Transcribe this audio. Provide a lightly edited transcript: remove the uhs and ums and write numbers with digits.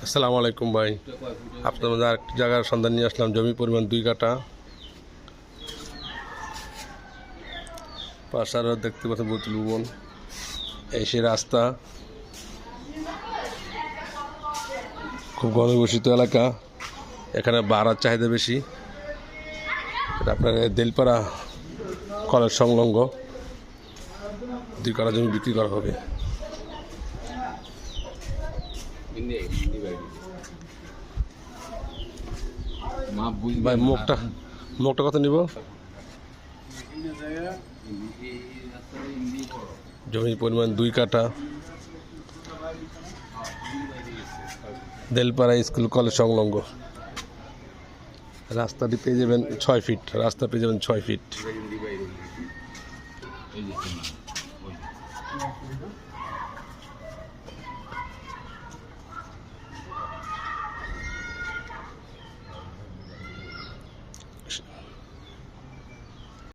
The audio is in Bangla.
আসসালামু আলাইকুম ভাই, আপনার মধ্যে আরেকটি জায়গার সন্ধান নিয়ে আসলাম। জমি পরিমাণ 2 কাঠা, পাশার দেখতে পাচ্ছেন বোতল ভবন। এই সে রাস্তা, খুব ঘনবসিত এলাকা। এখানে ভাড়ার চাহিদা বেশি। এটা আপনার দেলপাড়া কলেজ সংলগ্ন 2 কাঠা জমি বিক্রি করা হবে। ভাই মুখটা কত নিব? জমির পরিমাণ 2 কাঠা, দেলপাড়া স্কুল কলেজ সংলগ্ন। রাস্তাটি পেয়ে যাবেন 6 ফিট, রাস্তা পেয়ে যাবেন 6 ফিট।